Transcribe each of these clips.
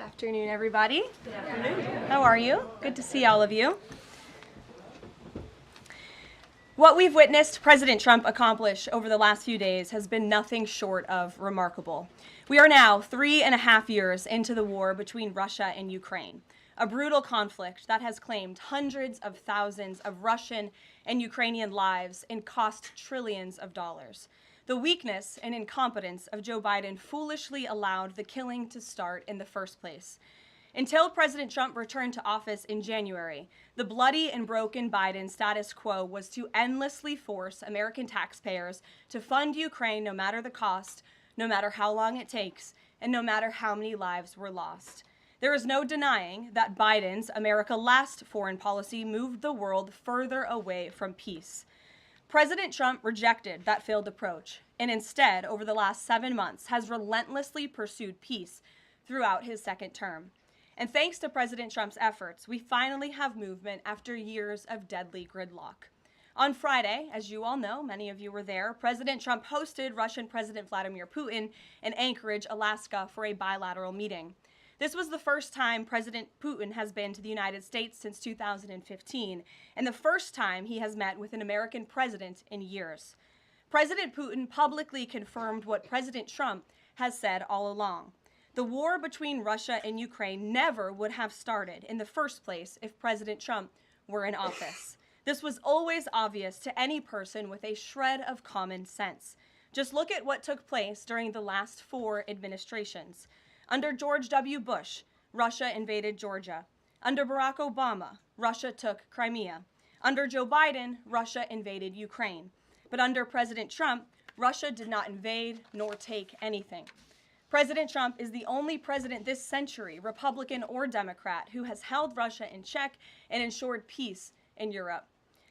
Afternoon, everybody. Good afternoon. How are you? Good to see all of you. What we've witnessed President Trump accomplish over the last few days has been nothing short of remarkable. We are now 3.5 years into the war between Russia and Ukraine, a brutal conflict that has claimed hundreds of thousands of Russian and Ukrainian lives and cost trillions of dollars. The weakness and incompetence of Joe Biden foolishly allowed the killing to start in the first place. Until President Trump returned to office in January, the bloody and broken Biden status quo was to endlessly force American taxpayers to fund Ukraine no matter the cost, no matter how long it takes, and no matter how many lives were lost. There is no denying that Biden's America Last foreign policy moved the world further away from peace. President Trump rejected that failed approach and instead, over the last 7 months, has relentlessly pursued peace throughout his second term. And thanks to President Trump's efforts, we finally have movement after years of deadly gridlock. On Friday, as you all know, many of you were there, President Trump hosted Russian President Vladimir Putin in Anchorage, Alaska, for a bilateral meeting. This was the first time President Putin has been to the United States since 2015, and the first time he has met with an American president in years. President Putin publicly confirmed what President Trump has said all along. The war between Russia and Ukraine never would have started in the first place if President Trump were in office. This was always obvious to any person with a shred of common sense. Just look at what took place during the last 4 administrations. Under George W. Bush, Russia invaded Georgia. Under Barack Obama, Russia took Crimea. Under Joe Biden, Russia invaded Ukraine. But under President Trump, Russia did not invade nor take anything. President Trump is the only president this century, Republican or Democrat, who has held Russia in check and ensured peace in Europe.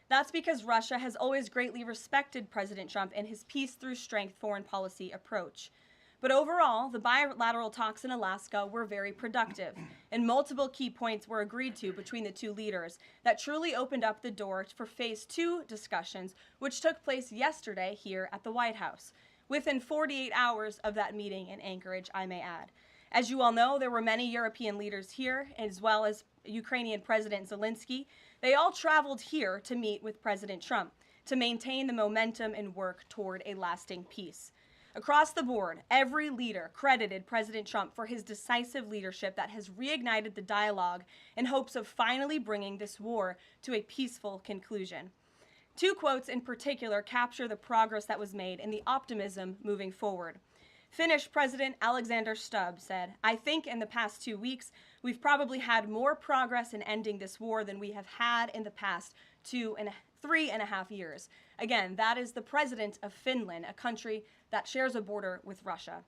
That's because Russia has always greatly respected President Trump and his peace through strength foreign policy approach. But overall, the bilateral talks in Alaska were very productive, and multiple key points were agreed to between the two leaders that truly opened up the door for Phase 2 discussions, which took place yesterday here at the White House, within 48 hours of that meeting in Anchorage, I may add. As you all know, there were many European leaders here, as well as Ukrainian President Zelensky. They all traveled here to meet with President Trump to maintain the momentum and work toward a lasting peace. Across the board, every leader credited President Trump for his decisive leadership that has reignited the dialogue in hopes of finally bringing this war to a peaceful conclusion. 2 quotes in particular capture the progress that was made and the optimism moving forward. Finnish President Alexander Stubb said, "I think in the past 2 weeks, we've probably had more progress in ending this war than we have had in the past 3.5 years. Again, that is the president of Finland, a country that shares a border with Russia.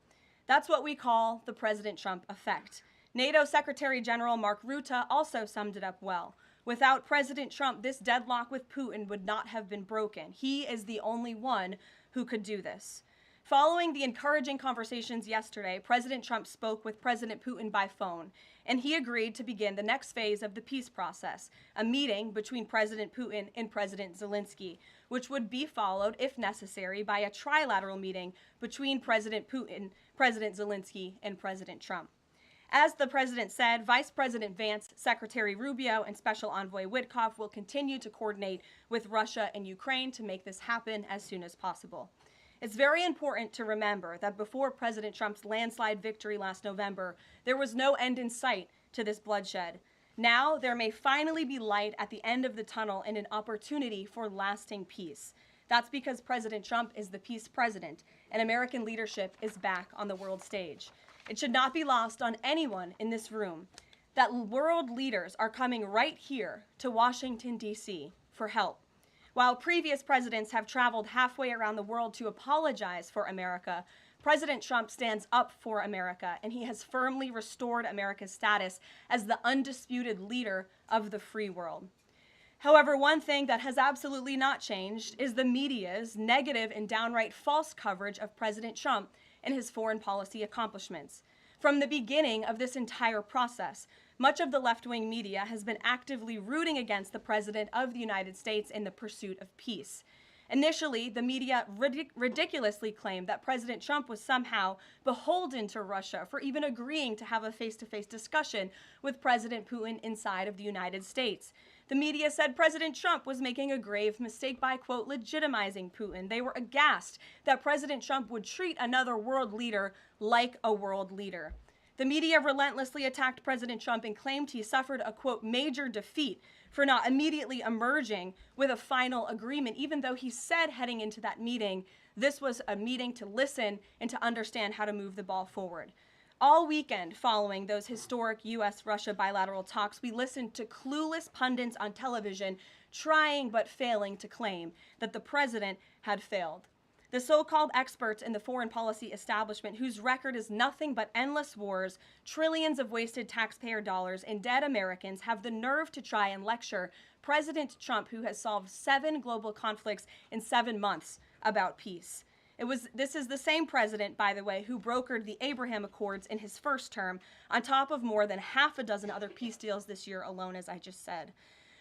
That's what we call the President Trump effect. NATO Secretary General Mark Rutte also summed it up well. Without President Trump, this deadlock with Putin would not have been broken. He is the only one who could do this. Following the encouraging conversations yesterday, President Trump spoke with President Putin by phone, and he agreed to begin the next phase of the peace process, a meeting between President Putin and President Zelensky, which would be followed, if necessary, by a trilateral meeting between President Putin, President Zelensky, and President Trump. As the president said, Vice President Vance, Secretary Rubio, and Special Envoy Witkoff will continue to coordinate with Russia and Ukraine to make this happen as soon as possible. It's very important to remember that before President Trump's landslide victory last November, there was no end in sight to this bloodshed. Now, there may finally be light at the end of the tunnel and an opportunity for lasting peace. That's because President Trump is the peace president, and American leadership is back on the world stage. It should not be lost on anyone in this room that world leaders are coming right here to Washington, D.C. for help. While previous presidents have traveled halfway around the world to apologize for America, President Trump stands up for America, and he has firmly restored America's status as the undisputed leader of the free world. However, one thing that has absolutely not changed is the media's negative and downright false coverage of President Trump and his foreign policy accomplishments. From the beginning of this entire process, much of the left-wing media has been actively rooting against the President of the United States in the pursuit of peace. Initially, the media ridiculously claimed that President Trump was somehow beholden to Russia for even agreeing to have a face-to-face discussion with President Putin inside of the United States. The media said President Trump was making a grave mistake by, quote, legitimizing Putin. They were aghast that President Trump would treat another world leader like a world leader. The media relentlessly attacked President Trump and claimed he suffered a, quote, major defeat for not immediately emerging with a final agreement, even though he said heading into that meeting, this was a meeting to listen and to understand how to move the ball forward. All weekend following those historic U.S.-Russia bilateral talks, we listened to clueless pundits on television trying but failing to claim that the president had failed. The so-called experts in the foreign policy establishment, whose record is nothing but endless wars, trillions of wasted taxpayer dollars, and dead Americans, have the nerve to try and lecture President Trump, who has solved 7 global conflicts in 7 months, about peace. This is the same president, by the way, who brokered the Abraham Accords in his first term, on top of more than half a dozen other peace deals this year alone, as I just said.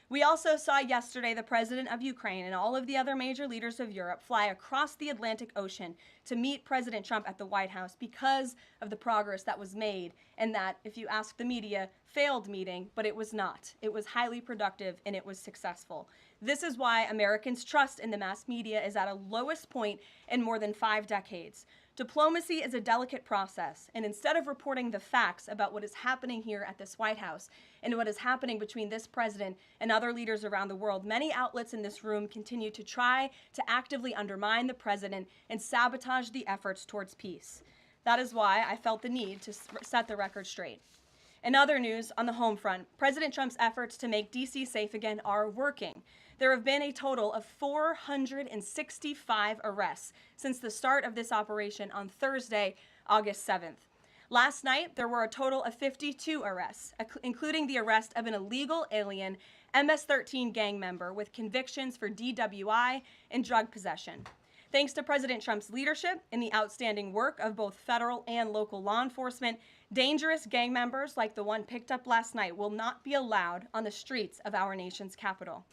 We also saw yesterday the president of Ukraine and all of the other major leaders of Europe fly across the Atlantic Ocean to meet President Trump at the White House because of the progress that was made, and that, if you ask the media, failed meeting, but it was not. It was highly productive and it was successful. This is why Americans' trust in the mass media is at a lowest point in more than 5 decades. Diplomacy is a delicate process, and instead of reporting the facts about what is happening here at this White House and what is happening between this president and other leaders around the world, many outlets in this room continue to try to actively undermine the president and sabotage the efforts towards peace. That is why I felt the need to set the record straight. In other news, on the home front, President Trump's efforts to make D.C. safe again are working. There have been a total of 465 arrests since the start of this operation on Thursday, August 7th. Last night, there were a total of 52 arrests, including the arrest of an illegal alien MS-13 gang member with convictions for DWI and drug possession. Thanks to President Trump's leadership and the outstanding work of both federal and local law enforcement, dangerous gang members like the one picked up last night will not be allowed on the streets of our nation's capital.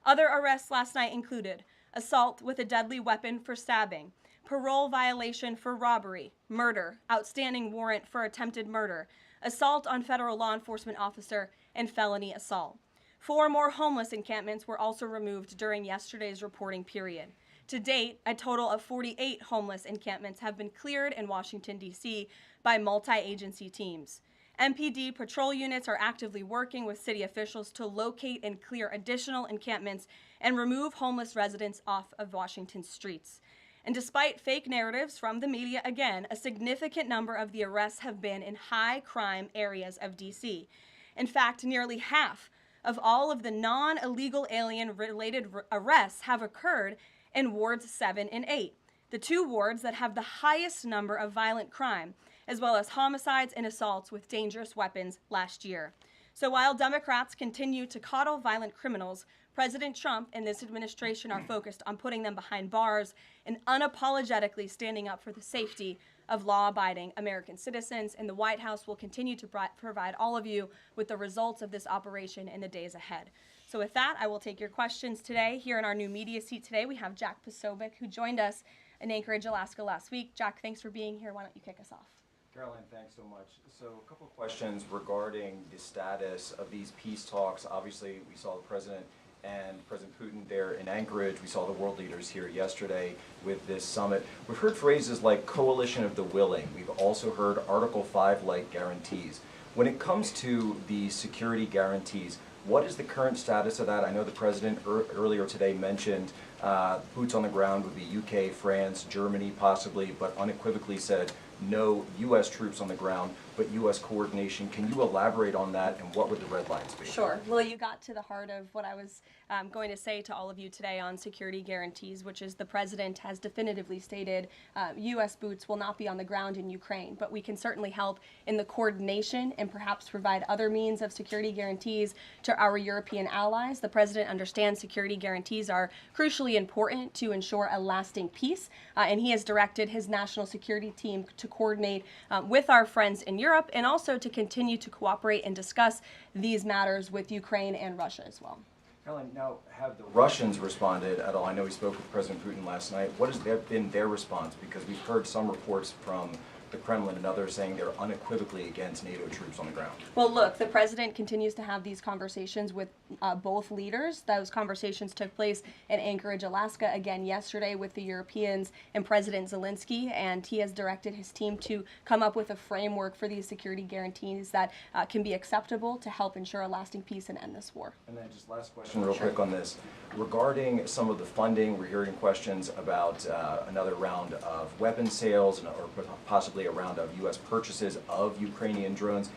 Other arrests last night included assault with a deadly weapon for stabbing, parole violation for robbery, murder, outstanding warrant for attempted murder, assault on federal law enforcement officer, and felony assault. 4 more homeless encampments were also removed during yesterday's reporting period. To date, a total of 48 homeless encampments have been cleared in Washington, D.C. by multi-agency teams. MPD patrol units are actively working with city officials to locate and clear additional encampments and remove homeless residents off of Washington's streets. And despite fake narratives from the media, again, a significant number of the arrests have been in high-crime areas of D.C. In fact, nearly half of all of the non-illegal alien-related arrests have occurred in wards 7 and 8, the 2 wards that have the highest number of violent crime, as well as homicides and assaults with dangerous weapons last year. So while Democrats continue to coddle violent criminals, President Trump and this administration are focused on putting them behind bars and unapologetically standing up for the safety of law-abiding American citizens, and the White House will continue to provide all of you with the results of this operation in the days ahead. So with that, I will take your questions today. Here in our new media seat today, we have Jack Posobiec, who joined us in Anchorage, Alaska last week. Jack, thanks for being here. Why don't you kick us off? Caroline, thanks so much. So a couple of questions regarding the status of these peace talks. Obviously, we saw the President and President Putin there in Anchorage. We saw the world leaders here yesterday with this summit. We've heard phrases like coalition of the willing. We've also heard Article 5-like guarantees. When it comes to the security guarantees, what is the current status of that? I know the President earlier today mentioned boots on the ground would be UK, France, Germany possibly, but unequivocally said no U.S. troops on the ground, but U.S. coordination. Can you elaborate on that, and what would the red lines be? Sure. Well, you got to the heart of what I was going to say to all of you today on security guarantees, which is the President has definitively stated U.S. boots will not be on the ground in Ukraine, but we can certainly help in the coordination and perhaps provide other means of security guarantees to our European allies. The President understands security guarantees are crucially important to ensure a lasting peace, and he has directed his national security team to coordinate with our friends in Europe and also to continue to cooperate and discuss these matters with Ukraine and Russia as well. Caroline, now, have the Russians responded at all? I know we spoke with President Putin last night. What has been their response? Because we've heard some reports from the Kremlin and others saying they're unequivocally against NATO troops on the ground. Well, look, the president continues to have these conversations with both leaders. Those conversations took place in Anchorage, Alaska, again yesterday with the Europeans and President Zelensky, and he has directed his team to come up with a framework for these security guarantees that can be acceptable to help ensure a lasting peace and end this war. And then just last question real quick on this. Regarding some of the funding, we're hearing questions about another round of weapons sales or possibly a round of U.S. purchases of Ukrainian drones.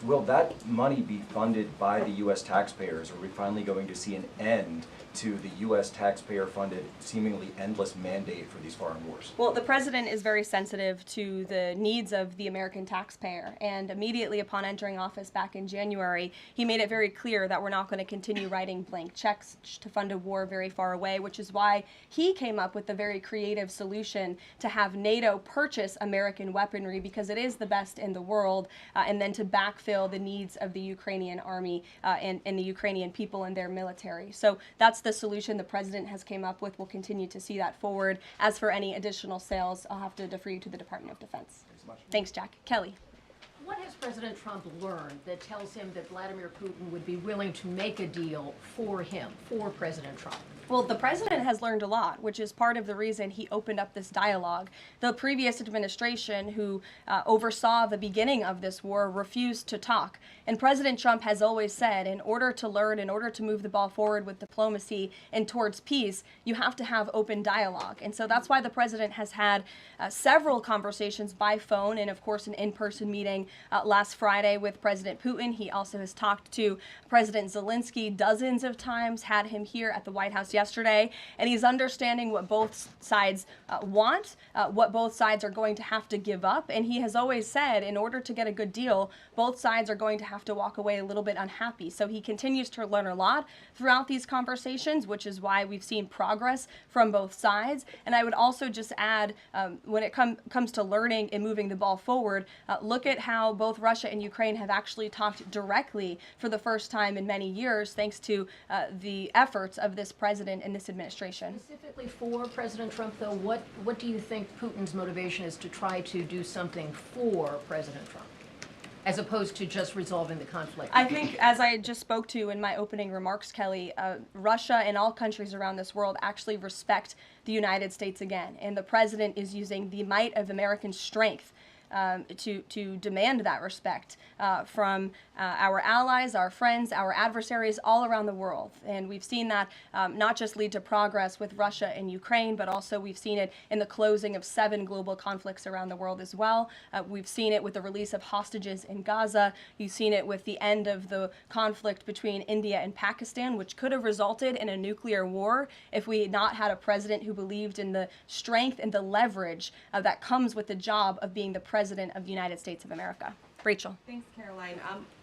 Will that money be funded by the U.S. taxpayers? Are we finally going to see an end to the U.S. taxpayer-funded, seemingly endless mandate for these foreign wars? Well, the president is very sensitive to the needs of the American taxpayer, and immediately upon entering office back in January, he made it very clear that we're not going to continue writing blank checks to fund a war very far away, which is why he came up with the very creative solution to have NATO purchase American weaponry because it is the best in the world, and then to backfill the needs of the Ukrainian army and the Ukrainian people and their military. So that's the solution the president has came up with. We'll continue to see that forward. As for any additional sales, I'll have to defer you to the Department of Defense. Thanks, Jack. Kelly. What has President Trump learned that tells him that Vladimir Putin would be willing to make a deal for him, for President Trump? Well, the president has learned a lot, which is part of the reason he opened up this dialogue. The previous administration, who oversaw the beginning of this war, refused to talk. And President Trump has always said, in order to learn, in order to move the ball forward with diplomacy and towards peace, you have to have open dialogue. And so that's why the president has had several conversations by phone and, of course, an in-person meeting last Friday with President Putin. He also has talked to President Zelensky dozens of times, had him here at the White House yesterday, and he's understanding what both sides want, what both sides are going to have to give up. And he has always said, in order to get a good deal, both sides are going to have to walk away a little bit unhappy. So he continues to learn a lot throughout these conversations, which is why we've seen progress from both sides. And I would also just add, when it comes to learning and moving the ball forward, look at how both Russia and Ukraine have actually talked directly for the first time in many years, thanks to the efforts of this president and this administration. Specifically for President Trump, though, what do you think Putin's motivation is to try to do something for President Trump, as opposed to just resolving the conflict? I think, as I just spoke to in my opening remarks, Kelly, Russia and all countries around this world actually respect the United States again, and the president is using the might of American strength to demand that respect from our allies, our friends, our adversaries all around the world. And we've seen that not just lead to progress with Russia and Ukraine, but also we've seen it in the closing of 7 global conflicts around the world as well. We've seen it with the release of hostages in Gaza. You've seen it with the end of the conflict between India and Pakistan, which could have resulted in a nuclear war if we had not had a president who believed in the strength and the leverage that comes with the job of being the president of the United States of America. Rachel. Thanks, Caroline.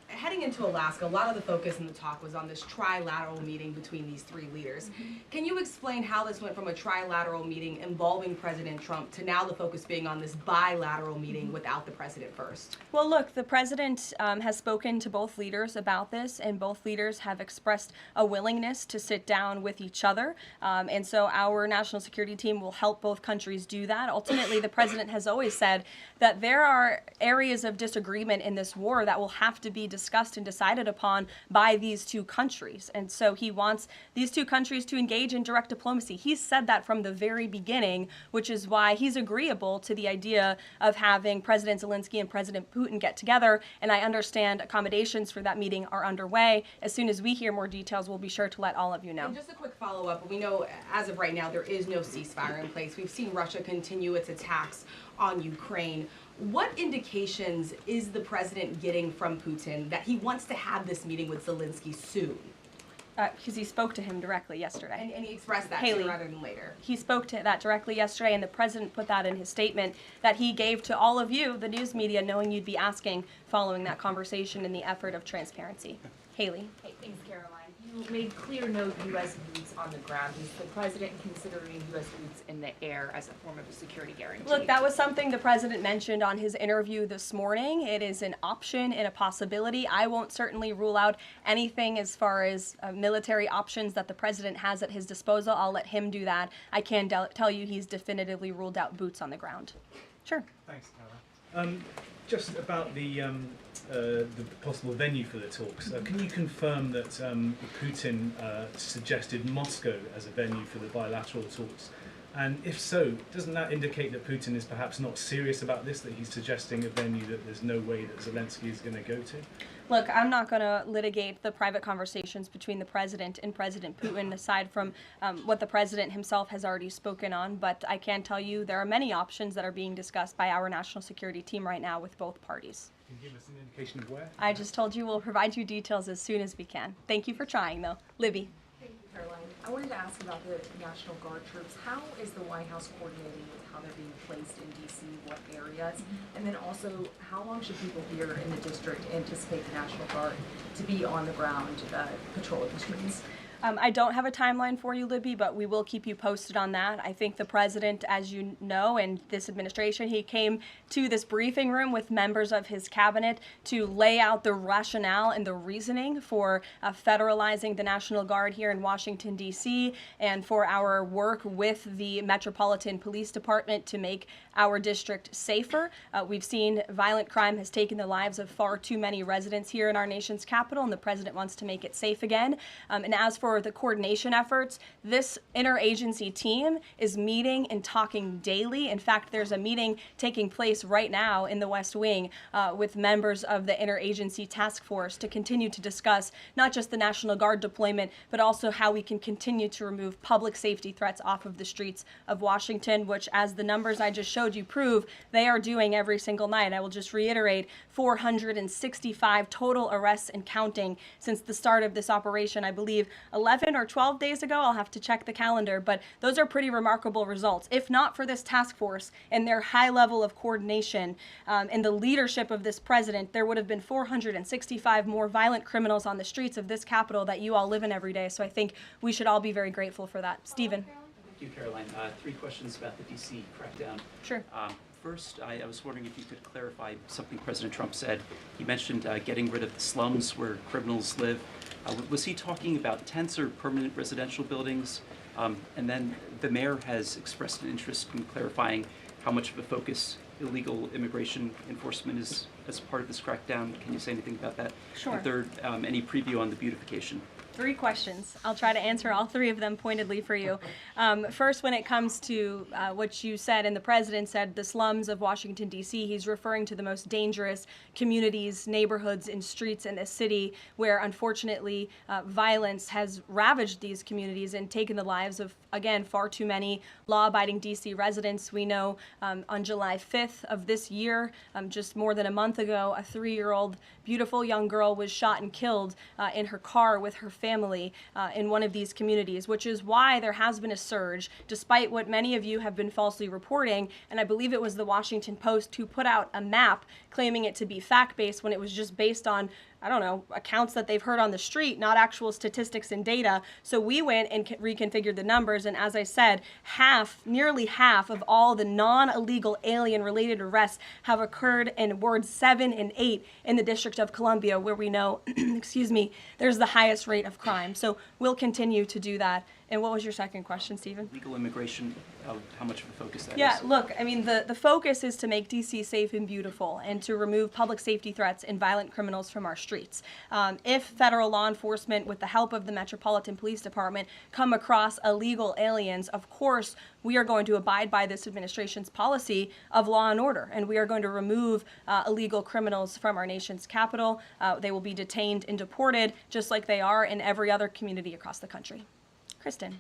Heading into Alaska, a lot of the focus in the talk was on this trilateral meeting between these 3 leaders. Can you explain how this went from a trilateral meeting involving President Trump to now the focus being on this bilateral meeting without the president first? Well, look, the president has spoken to both leaders about this, and both leaders have expressed a willingness to sit down with each other. And so our national security team will help both countries do that. Ultimately, the president has always said that there are areas of disagreement in this war that will have to be discussed and decided upon by these 2 countries. And so he wants these 2 countries to engage in direct diplomacy. He's said that from the very beginning, which is why he's agreeable to the idea of having President Zelensky and President Putin get together. And I understand accommodations for that meeting are underway. As soon as we hear more details, we'll be sure to let all of you know. And just a quick follow-up. We know as of right now there is no ceasefire in place. We've seen Russia continue its attacks on Ukraine. What indications is the president getting from Putin that he wants to have this meeting with Zelensky soon? Because he spoke to him directly yesterday. And he expressed that Haley, sooner rather than later. He spoke to that directly yesterday, and the president put that in his statement that he gave to all of you, the news media, knowing you'd be asking following that conversation in the effort of transparency. Haley. Hey, thanks, Caroline. You made clear note U.S. needs on the ground? Is the president considering U.S. boots in the air as a form of a security guarantee? Look, that was something the president mentioned on his interview this morning. It is an option and a possibility. I won't certainly rule out anything as far as military options that the president has at his disposal. I'll let him do that. I can tell you he's definitively ruled out boots on the ground. Sure. Thanks, Tara. Just about the possible venue for the talks, can you confirm that Putin suggested Moscow as a venue for the bilateral talks? And if so, doesn't that indicate that Putin is perhaps not serious about this, that he's suggesting a venue that there's no way that Zelensky is going to go to? Look, I'm not going to litigate the private conversations between the president and President Putin, aside from what the president himself has already spoken on. But I can tell you there are many options that are being discussed by our national security team right now with both parties. Can you give us an indication of where? I just told you we'll provide you details as soon as we can. Thank you for trying, though. Libby. Thank you, Caroline. I wanted to ask about the National Guard troops. How is the White House coordinating with how they're being placed in D.C., what areas? And then also, how long should people here in the district anticipate the National Guard to be on the ground patrolling the streets? I don't have a timeline for you, Libby, but we will keep you posted on that. I think the president, as you know, and this administration, he came to this briefing room with members of his cabinet to lay out the rationale and the reasoning for federalizing the National Guard here in Washington, D.C., and for our work with the Metropolitan Police Department to make our district safer. We've seen violent crime has taken the lives of far too many residents here in our nation's capital, and the president wants to make it safe again. And as for the coordination efforts, this interagency team is meeting and talking daily. In fact, there's a meeting taking place right now in the West Wing with members of the interagency task force to continue to discuss not just the National Guard deployment, but also how we can continue to remove public safety threats off of the streets of Washington, which, as the numbers I just showed you prove, they are doing every single night. I will just reiterate, 465 total arrests and counting since the start of this operation. I believe 11 or 12 days ago. I'll have to check the calendar, but those are pretty remarkable results. If not for this task force and their high level of coordination and the leadership of this president, there would have been 465 more violent criminals on the streets of this capital that you all live in every day. So I think we should all be very grateful for that. Stephen. Thank you, Caroline. Three questions about the D.C. crackdown. Sure. First, I was wondering if you could clarify something President Trump said. He mentioned getting rid of the slums where criminals live. Was he talking about tents or permanent residential buildings? And then the mayor has expressed an interest in clarifying how much of a focus illegal immigration enforcement is as part of this crackdown. Can you say anything about that? Sure. And third, any preview on the beautification? 3 questions. I'll try to answer all 3 of them pointedly for you. First, when it comes to what you said, and the president said, the slums of Washington, D.C., he's referring to the most dangerous communities, neighborhoods, and streets in this city where, unfortunately, violence has ravaged these communities and taken the lives of, again, far too many law-abiding D.C. residents. We know on July 5th of this year, just more than a month ago, a 3-year-old beautiful young girl was shot and killed in her car with her family in one of these communities, which is why there has been a surge, despite what many of you have been falsely reporting. And I believe it was the Washington Post who put out a map claiming it to be fact-based when it was just based on, I don't know, accounts that they've heard on the street, not actual statistics and data. So we went and reconfigured the numbers, and as I said, nearly half of all the non-illegal alien-related arrests have occurred in wards 7 and 8 in the District of Columbia, where we know, excuse me, there's the highest rate of crime. So we'll continue to do that. And what was your second question, Stephen? Legal immigration, how much of a focus that is? Yeah, look, I mean, the focus is to make D.C. safe and beautiful and to remove public safety threats and violent criminals from our streets. If federal law enforcement, with the help of the Metropolitan Police Department, come across illegal aliens, of course, we are going to abide by this administration's policy of law and order, and we are going to remove illegal criminals from our nation's capital. They will be detained and deported, just like they are in every other community across the country. Kristen.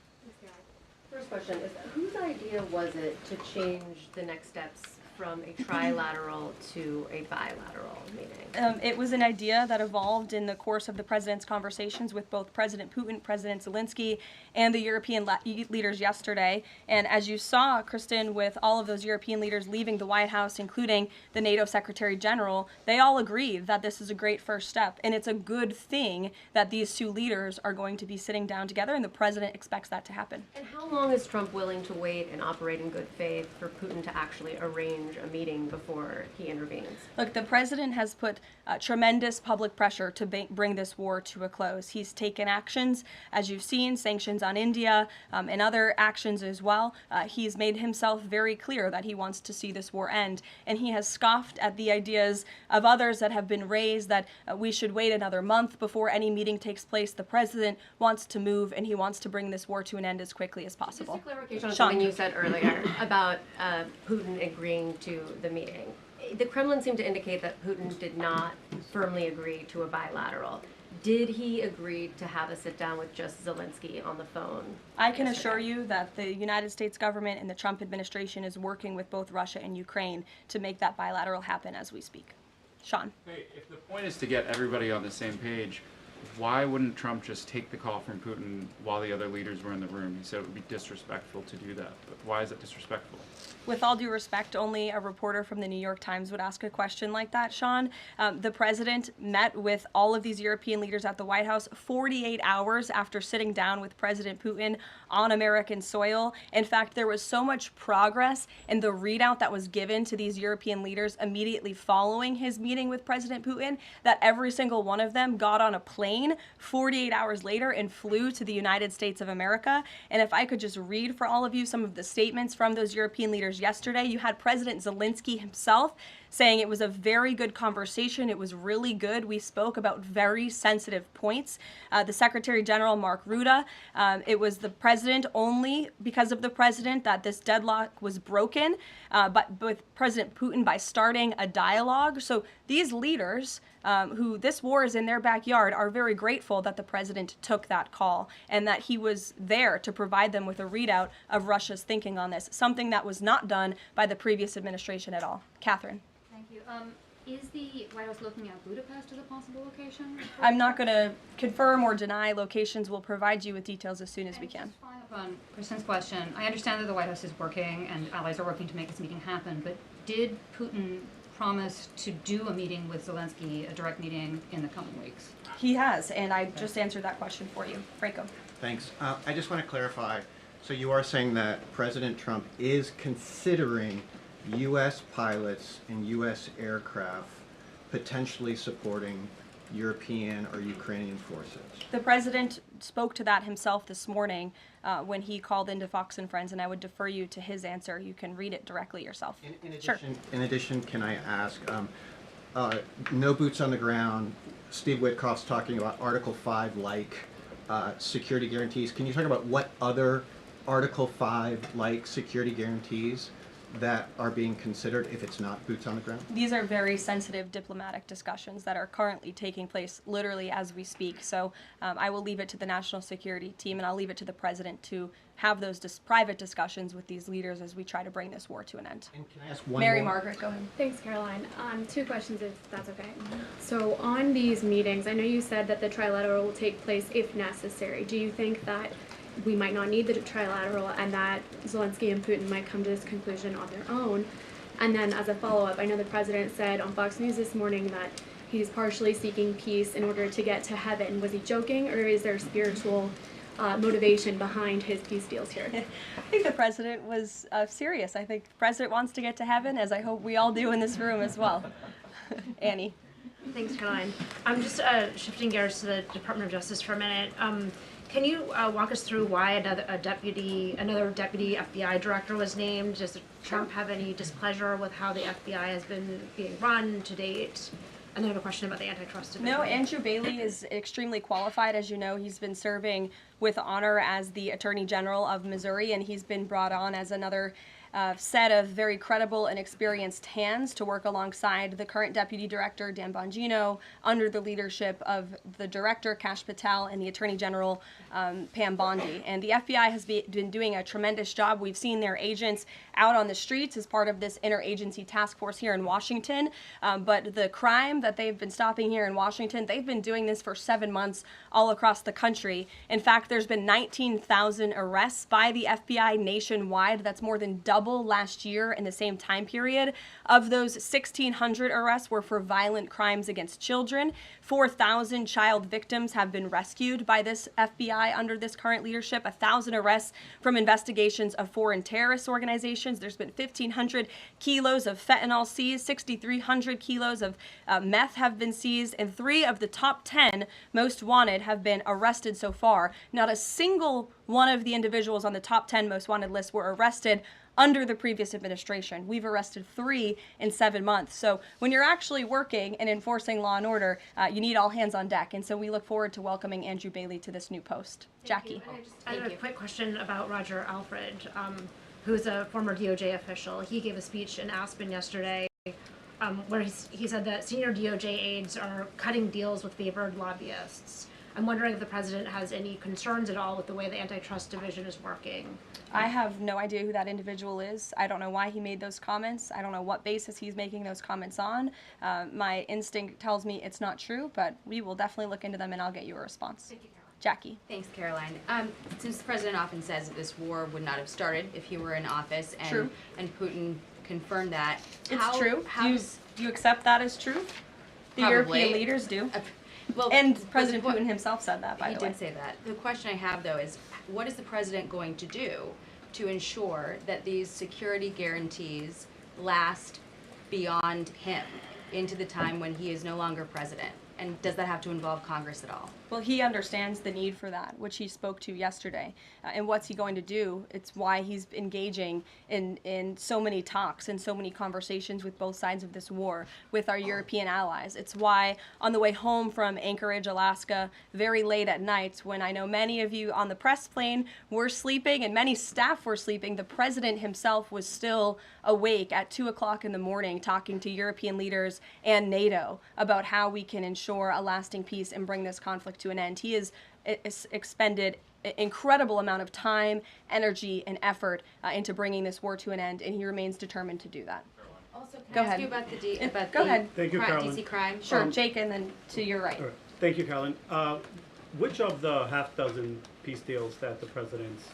First question is, whose idea was it to change the next steps from a trilateral to a bilateral meeting? It was an idea that evolved in the course of the president's conversations with both President Putin, President Zelensky, and the European leaders yesterday. And as you saw, Kristen, with all of those European leaders leaving the White House, including the NATO Secretary General, they all agreed that this is a great first step. And it's a good thing that these two leaders are going to be sitting down together, and the president expects that to happen. And how long is Trump willing to wait and operate in good faith for Putin to actually arrange a meeting before he intervenes? Look, the president has put tremendous public pressure to bring this war to a close. He's taken actions, as you've seen, sanctions on India and other actions as well. He's made himself very clear that he wants to see this war end, and he has scoffed at the ideas of others that have been raised that we should wait another month before any meeting takes place. The president wants to move, and he wants to bring this war to an end as quickly as possible. Just a clarification on Sean. something you said earlier about Putin agreeing to the meeting. The Kremlin seemed to indicate that Putin did not firmly agree to a bilateral. Did he agree to have a sit down with just Zelensky on the phone? I can assure you that the United States government and the Trump administration is working with both Russia and Ukraine to make that bilateral happen as we speak. Sean. Hey, if the point is to get everybody on the same page, why wouldn't Trump just take the call from Putin while the other leaders were in the room? He said it would be disrespectful to do that. But why is it disrespectful? With all due respect, only a reporter from the New York Times would ask a question like that, Sean. The president met with all of these European leaders at the White House 48 hours after sitting down with President Putin on American soil. In fact, there was so much progress in the readout that was given to these European leaders immediately following his meeting with President Putin that every single one of them got on a plane 48 hours later and flew to the United States of America. And if I could just read for all of you some of the statements from those European leaders yesterday, you had President Zelensky himself saying it was a very good conversation. It was really good. We spoke about very sensitive points. The Secretary General, Mark Rutte, it was the president, only because of the president, that this deadlock was broken, but with President Putin by starting a dialogue. So these leaders, who this war is in their backyard, are very grateful that the president took that call and that he was there to provide them with a readout of Russia's thinking on this, something that was not done by the previous administration at all. Catherine. Thank you. Is the White House looking at Budapest as a possible location? I'm not going to confirm or deny locations. We'll provide you with details as soon as we can. Just following up on Kristen's question, I understand that the White House is working and allies are working to make this meeting happen, but did Putin promise to do a meeting with Zelensky, a direct meeting, in the coming weeks? He has, and I just answered that question for you. Franco. Thanks. I just want to clarify. So you are saying that President Trump is considering U.S. pilots and U.S. aircraft potentially supporting European or Ukrainian forces? The president spoke to that himself this morning when he called into Fox and Friends, and I would defer you to his answer. You can read it directly yourself. In addition, can I ask, no boots on the ground, Steve Witkoff's talking about Article 5-like security guarantees. Can you talk about what other Article 5-like security guarantees that are being considered if it's not boots on the ground? These are very sensitive diplomatic discussions that are currently taking place literally as we speak. So I will leave it to the national security team, and I'll leave it to the president to have those private discussions with these leaders as we try to bring this war to an end. And can I ask one Mary more? Margaret, go ahead. Thanks, Caroline. Two questions, if that's okay. So on these meetings, I know you said that the trilateral will take place if necessary. Do you think that we might not need the trilateral and that Zelensky and Putin might come to this conclusion on their own? And then as a follow-up, I know the president said on Fox News this morning that he's partially seeking peace in order to get to heaven. Was he joking, or is there spiritual motivation behind his peace deals here? I think the president was serious. I think the president wants to get to heaven, as I hope we all do in this room as well. Annie. Thanks, Caroline. I'm just shifting gears to the Department of Justice for a minute. Can you walk us through why another deputy FBI director was named? Does Trump have any displeasure with how the FBI has been being run to date? And then I have a question about the antitrust division. No, Andrew Bailey is extremely qualified. As you know, he's been serving with honor as the Attorney General of Missouri, and he's been brought on as another set of very credible and experienced hands to work alongside the current Deputy Director, Dan Bongino, under the leadership of the Director, Kash Patel, and the Attorney General, Pam Bondi. And the FBI has been doing a tremendous job. We've seen their agents out on the streets as part of this interagency task force here in Washington. But the crime that they've been stopping here in Washington, they've been doing this for 7 months all across the country. In fact, there's been 19,000 arrests by the FBI nationwide. That's more than double last year in the same time period. Of those, 1,600 arrests were for violent crimes against children. 4,000 child victims have been rescued by this FBI under this current leadership. 1,000 arrests from investigations of foreign terrorist organizations. There's been 1,500 kilos of fentanyl seized. 6,300 kilos of meth have been seized. And 3 of the top 10 most wanted have been arrested so far. Not a single one of the individuals on the top 10 most wanted list were arrested under the previous administration. We've arrested 3 in 7 months. So when you're actually working and enforcing law and order, you need all hands on deck. And so we look forward to welcoming Andrew Bailey to this new post. Jackie. I have a quick question about Roger Alfred, who's a former DOJ official. He gave a speech in Aspen yesterday where he said that senior DOJ aides are cutting deals with favored lobbyists. I'm wondering if the president has any concerns at all with the way the antitrust division is working. I have no idea who that individual is. I don't know why he made those comments. I don't know what basis he's making those comments on. My instinct tells me it's not true, but we will definitely look into them and I'll get you a response. Thank you, Caroline. Jackie. Thanks, Caroline. Since the president often says that this war would not have started if he were in office, and True. and Putin confirmed that. It's true. Do you accept that as truth? The Probably. European leaders do. Well, And but President what- Putin himself said that, by He the way. did say that. The question I have, though, is what is the president going to do to ensure that these security guarantees last beyond him into the time when he is no longer president? And does that have to involve Congress at all? Well, he understands the need for that, which he spoke to yesterday. And what's he going to do? It's why he's engaging in so many talks and so many conversations with both sides of this war, with our European allies. It's why on the way home from Anchorage, Alaska, very late at night, when I know many of you on the press plane were sleeping and many staff were sleeping, the president himself was still awake at 2 o'clock in the morning talking to European leaders and NATO about how we can ensure a lasting peace and bring this conflict to an end. He has expended an incredible amount of time, energy, and effort into bringing this war to an end, and he remains determined to do that. Also, can Go I ask ahead. you about the Go ahead. Thank you, Carolyn. DC crime? Sure, Jake, and then to your right. All right. Thank you, Carolyn. Which of the half dozen peace deals that the president's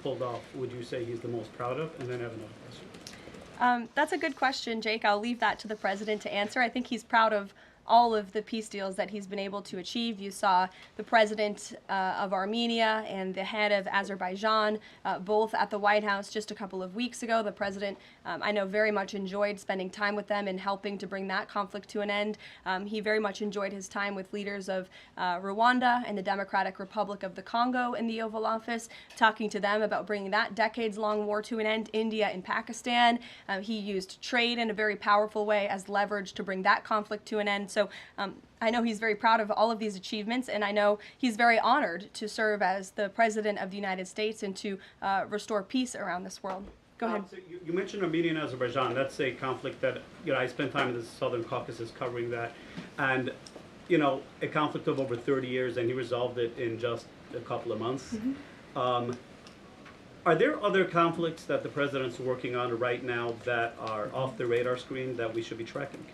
pulled off would you say he's the most proud of? And then I have another question. That's a good question, Jake. I'll leave that to the president to answer. I think he's proud of all of the peace deals that he's been able to achieve. You saw the president of Armenia and the head of Azerbaijan both at the White House just a couple of weeks ago. The president, I know, very much enjoyed spending time with them and helping to bring that conflict to an end. He very much enjoyed his time with leaders of Rwanda and the Democratic Republic of the Congo in the Oval Office, talking to them about bringing that decades-long war to an end. India and Pakistan. He used trade in a very powerful way as leverage to bring that conflict to an end. So I know he's very proud of all of these achievements, and I know he's very honored to serve as the President of the United States and to restore peace around this world. Go ahead. So you mentioned Armenia and Azerbaijan. That's a conflict that, I spent time in the Southern Caucasus covering that. And, a conflict of over 30 years, and he resolved it in just a couple of months. Mm-hmm. Are there other conflicts that the president's working on right now that are off the radar screen that we should be tracking?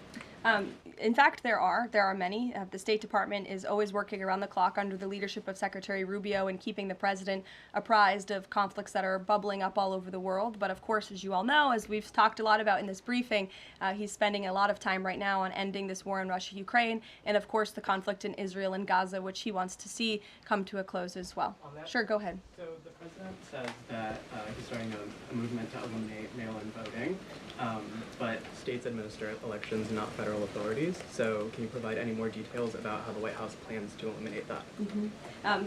In fact, there are many. The State Department is always working around the clock under the leadership of Secretary Rubio and keeping the president apprised of conflicts that are bubbling up all over the world. But of course, as you all know, as we've talked a lot about in this briefing, he's spending a lot of time right now on ending this war in Russia-Ukraine, and of course the conflict in Israel and Gaza, which he wants to see come to a close as well. Sure, go ahead. So the president says that he's starting a movement to eliminate mail-in voting, but states administer elections, not federal federal authorities. So can you provide any more details about how the White House plans to eliminate that?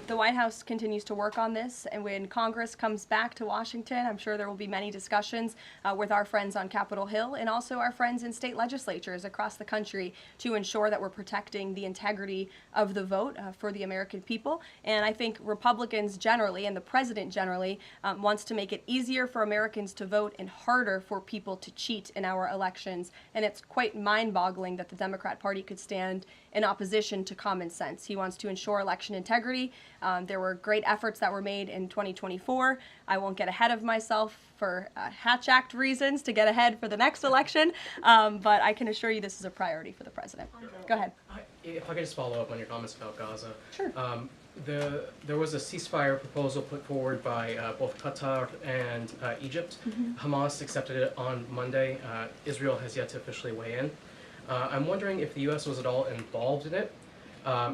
The White House continues to work on this, and when Congress comes back to Washington, I'm sure there will be many discussions with our friends on Capitol Hill and also our friends in state legislatures across the country to ensure that we're protecting the integrity of the vote for the American people. And I think Republicans generally, and the president generally, wants to make it easier for Americans to vote and harder for people to cheat in our elections. And it's quite mind-boggling that the Democrat Party could stand in opposition to common sense. He wants to ensure election integrity. There were great efforts that were made in 2024. I won't get ahead of myself for Hatch Act reasons to get ahead for the next election, but I can assure you this is a priority for the president. Go ahead. If I could just follow up on your comments about Gaza. Sure. There was a ceasefire proposal put forward by both Qatar and Egypt. Hamas accepted it on Monday. Israel has yet to officially weigh in. I'm wondering if the U.S. was at all involved in it,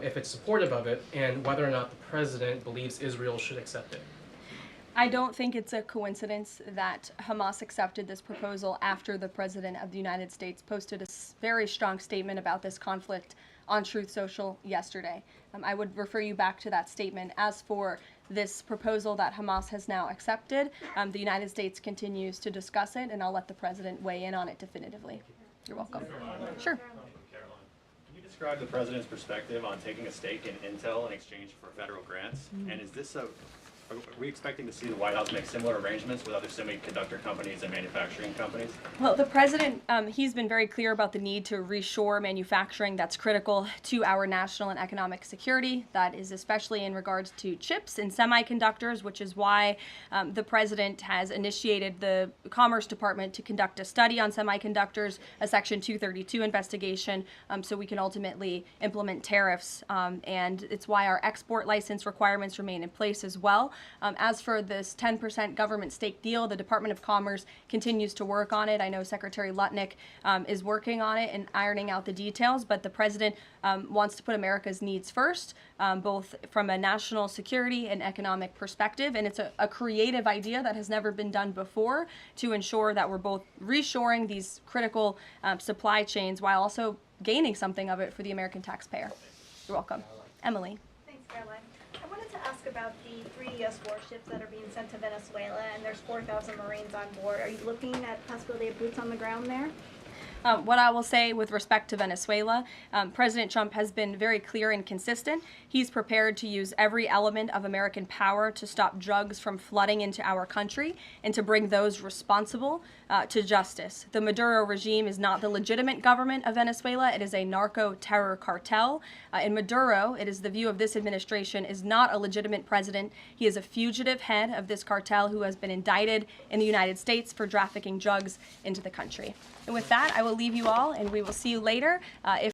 if it's supportive of it, and whether or not the president believes Israel should accept it. I don't think it's a coincidence that Hamas accepted this proposal after the President of the United States posted a very strong statement about this conflict on Truth Social yesterday. I would refer you back to that statement. As for this proposal that Hamas has now accepted, the United States continues to discuss it, and I'll let the President weigh in on it definitively. You're welcome. Sure. Caroline, can you describe the president's perspective on taking a stake in Intel in exchange for federal grants? And is this are we expecting to see the White House make similar arrangements with other semiconductor companies and manufacturing companies? Well, the president, he's been very clear about the need to reshore manufacturing that's critical to our national and economic security. That is especially in regards to chips and semiconductors, which is why the president has initiated the Commerce Department to conduct a study on semiconductors, a Section 232 investigation, so we can ultimately implement tariffs. And it's why our export license requirements remain in place as well. As for this 10% government stake deal, the Department of Commerce continues to work on it. I know Secretary Lutnick is working on it and ironing out the details, but the president wants to put America's needs first, both from a national security and economic perspective. And it's a creative idea that has never been done before to ensure that we're both reshoring these critical supply chains while also gaining something of it for the American taxpayer. You're welcome. Emily. Thanks, Caroline. I wanted to ask about the 3 U.S. warships that are being sent to Venezuela, and there's 4,000 Marines on board. Are you looking at possibility of boots on the ground there? What I will say with respect to Venezuela, President Trump has been very clear and consistent. He's prepared to use every element of American power to stop drugs from flooding into our country and to bring those responsible to justice. The Maduro regime is not the legitimate government of Venezuela. It is a narco-terror cartel. In Maduro, it is the view of this administration, is not a legitimate president. He is a fugitive head of this cartel who has been indicted in the United States for trafficking drugs into the country. And with that, I will leave you all, and we will see you later. If